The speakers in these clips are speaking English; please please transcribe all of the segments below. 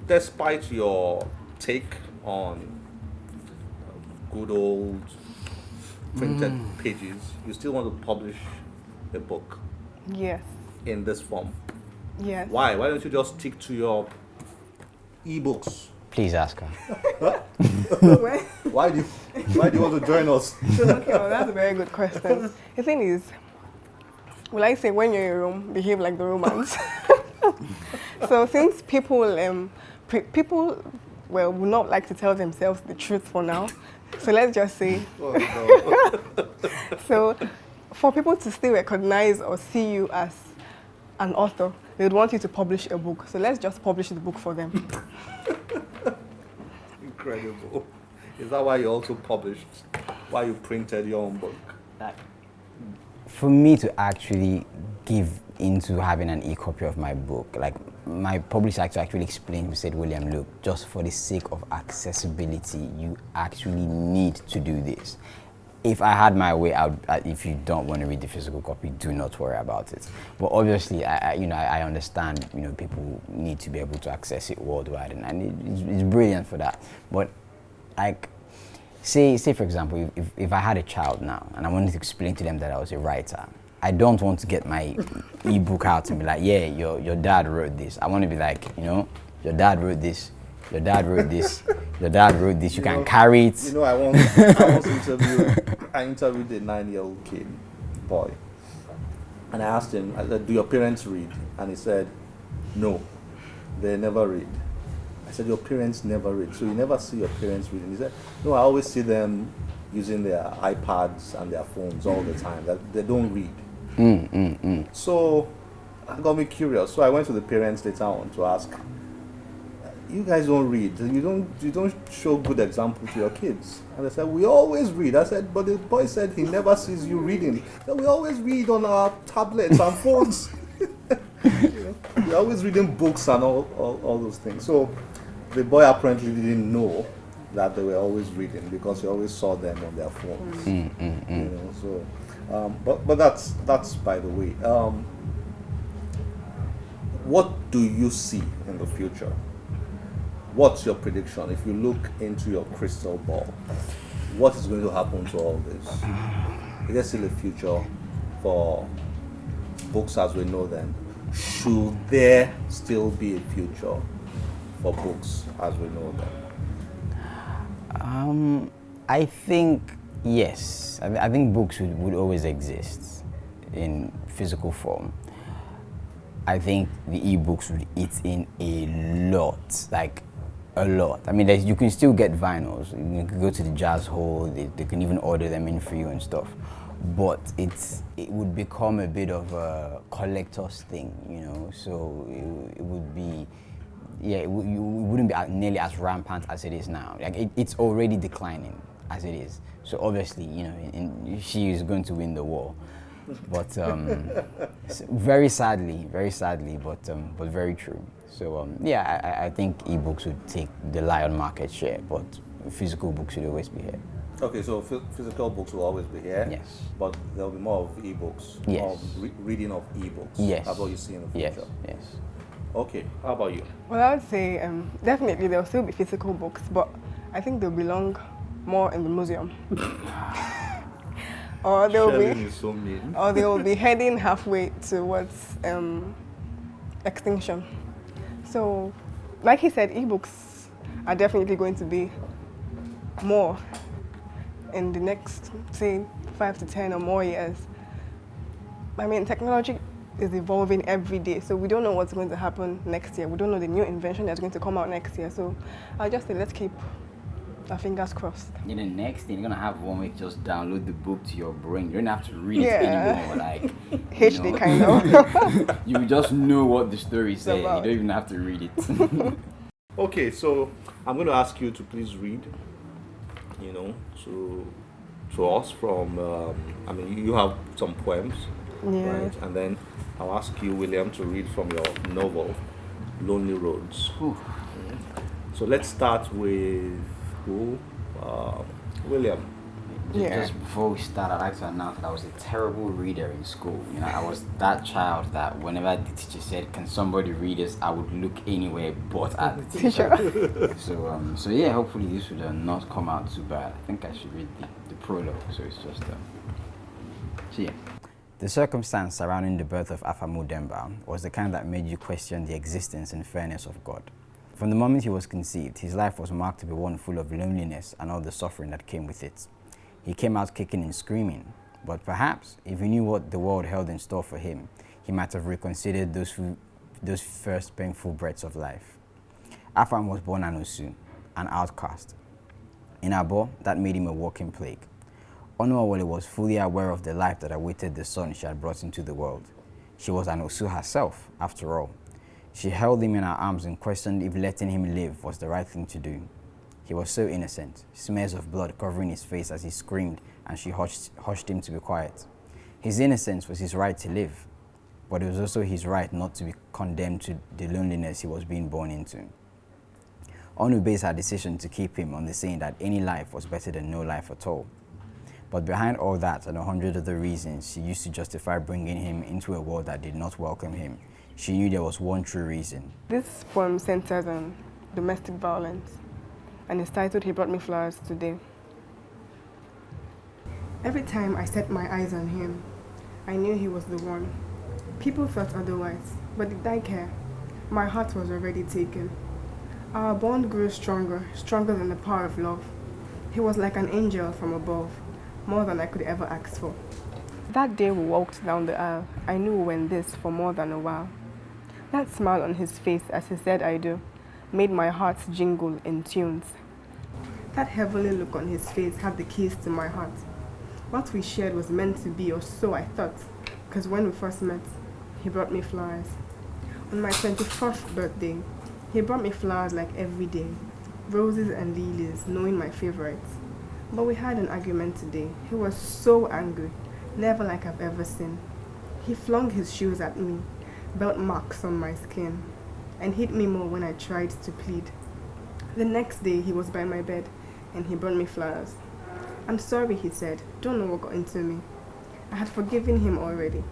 despite your take on good old printed pages, you still want to publish a book Yes. in this form. Yes. Why? Why don't you just stick to your ebooks? Please ask her. Well, Why do you want to join us? okay, well, that's a very good question. The thing is, will I say when you're in Rome, behave like the Romans? So since people, people, well, would not like to tell themselves the truth for now. So let's just say, Oh, no. so for people to still recognize or see you as an author, they would want you to publish a book. So let's just publish the book for them. Incredible. Is that why you also published? Why you printed your own book? For me to actually give into having an e-copy of my book, like my publisher actually explained, he said, William, look, just for the sake of accessibility, you actually need to do this. If I had my way, if you don't want to read the physical copy, do not worry about it. But obviously, I understand, people need to be able to access it worldwide, and it's brilliant for that. But like, say for example, if I had a child now and I wanted to explain to them that I was a writer, I don't want to get my ebook out and be like, yeah, your dad wrote this. I want to be like, your dad wrote this. Your dad wrote this. Your dad wrote this. You can carry it. I once interviewed a 9-year-old kid, boy, and I asked him, I said, do your parents read? And he said, no, they never read. I said, your parents never read, so you never see your parents reading? He said, no, I always see them using their iPads and their phones all the time. That they don't read. So that got me curious. So I went to the parents later on to ask, you guys don't read. You don't show good example to your kids. And they said, we always read. I said, but the boy said he never sees you reading. Said, we always read on our tablets and phones. We're always reading books and all those things. So the boy apparently didn't know that they were always reading because he always saw them on their phones. But that's by the way. What do you see in the future? What's your prediction? If you look into your crystal ball, what is going to happen to all this? Is there still a future for books as we know them? Should there still be a future for books as we know them? I think yes. I think books would always exist in physical form. I think the ebooks would eat in a lot, like a lot. I mean, you can still get vinyls. You can go to the jazz hall. They can even order them in for you and stuff. But it would become a bit of a collector's thing, So it would be, it wouldn't be nearly as rampant as it is now. Like it's already declining as it is. So obviously, she is going to win the war. But very sadly, but very true. So I think ebooks would take the lion market share, but physical books should always be here. Okay, so physical books will always be here. Yes. But there'll be more of ebooks. Yes. More reading of ebooks. Yes. That's what you see in the future. Yes. Okay. How about you? Well, I would say definitely there will still be physical books, but I think they'll belong more in the museum. Or they will be heading halfway towards extinction. So, like he said, ebooks are definitely going to be more in the next, say, 5 to 10 or more years. I mean, technology is evolving every day, so we don't know what's going to happen next year. We don't know the new invention that's going to come out next year. So, I'll just say let's keep our fingers crossed. The next thing, you're gonna have one week just download the book to your brain. You don't have to read it anymore. Like HD kind of. You just know what the story says. You don't even have to read it. Okay, so I'm going to ask you to please read, to us from. You have some poems, right? And then I'll ask you, William, to read from your novel, Lonely Roads. So let's start with who? William. Just before we start, I'd like to announce that I was a terrible reader in school. You know, I was that child that whenever the teacher said, "Can somebody read this?" I would look anywhere but at the teacher. So yeah, hopefully this would not come out too bad. I think I should read the prologue. So it's just so yeah. The circumstance surrounding the birth of Afamu Demba was the kind that made you question the existence and fairness of God. From the moment he was conceived, his life was marked to be one full of loneliness and all the suffering that came with it. He came out kicking and screaming, but perhaps if he knew what the world held in store for him, he might have reconsidered those first painful breaths of life. Afam was born an Osu, an outcast. In Abo, that made him a walking plague. Onuawole was fully aware of the life that awaited the son she had brought into the world. She was an Osu herself, after all. She held him in her arms and questioned if letting him live was the right thing to do. He was so innocent, smears of blood covering his face as he screamed, and she hushed him to be quiet. His innocence was his right to live, but it was also his right not to be condemned to the loneliness he was being born into. Onu based her decision to keep him on the saying that any life was better than no life at all. But behind all that and 100 other reasons she used to justify bringing him into a world that did not welcome him, she knew there was one true reason. This poem centers on domestic violence, and it's titled "He Brought Me Flowers Today." Every time I set my eyes on him, I knew he was the one. People thought otherwise, but did I care? My heart was already taken. Our bond grew stronger than the power of love. He was like an angel from above, more than I could ever ask for. That day we walked down the aisle, I knew we were in this for more than a while. That smile on his face as he said "I do" made my heart jingle in tunes. That heavenly look on his face had the keys to my heart. What we shared was meant to be, or so I thought, because when we first met, he brought me flowers. On my 21st birthday, he brought me flowers like every day, roses and lilies, knowing my favorites. But we had an argument today. He was so angry, never like I've ever seen. He flung his shoes at me, belt marks on my skin, and hit me more when I tried to plead. The next day, he was by my bed, and he brought me flowers. "I'm sorry," he said. "Don't know what got into me." I had forgiven him already.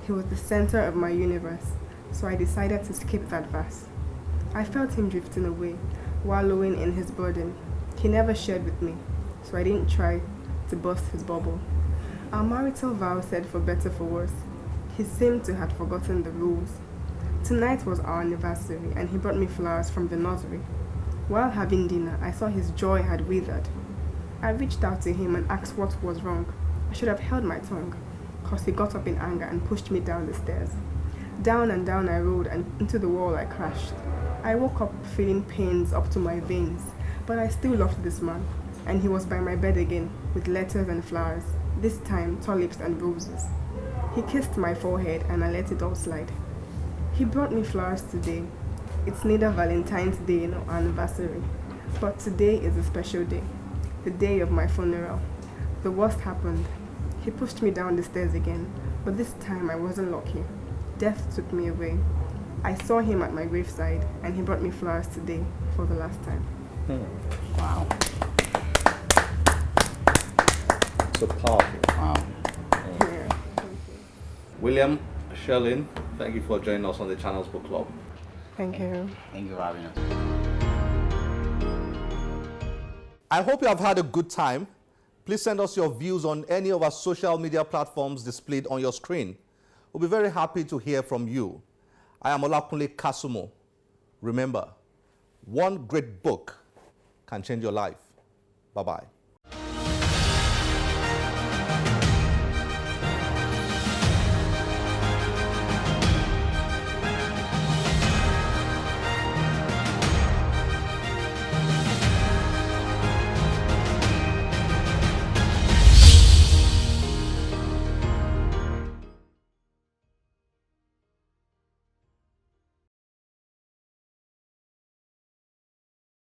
He was the center of my universe, so I decided to skip that verse. I felt him drifting away, wallowing in his burden. He never shared with me, so I didn't try to burst his bubble. Our marital vow said for better for worse. He seemed to have forgotten the rules. Tonight was our anniversary, and he brought me flowers from the nursery. While having dinner, I saw his joy had withered. I reached out to him and asked what was wrong. I should have held my tongue, cause he got up in anger and pushed me down the stairs. Down and down I rolled, and into the wall I crashed. I woke up feeling pains up to my veins, but I still loved this man, and he was by my bed again, with letters and flowers, this time tulips and roses. He kissed my forehead, and I let it all slide. He brought me flowers today. It's neither Valentine's Day nor anniversary, but today is a special day, the day of my funeral. The worst happened. He pushed me down the stairs again, but this time I wasn't lucky. Death took me away. I saw him at my graveside, and he brought me flowers today for the last time. Wow. So powerful. Wow. Yeah. William, Sherlyn, thank you for joining us on the channel's book club. Thank you. Thank you for having us. I hope you have had a good time. Please send us your views on any of our social media platforms displayed on your screen. We'll be very happy to hear from you. I am Olakunle Kasumo. Remember, one great book can change your life. Bye-bye.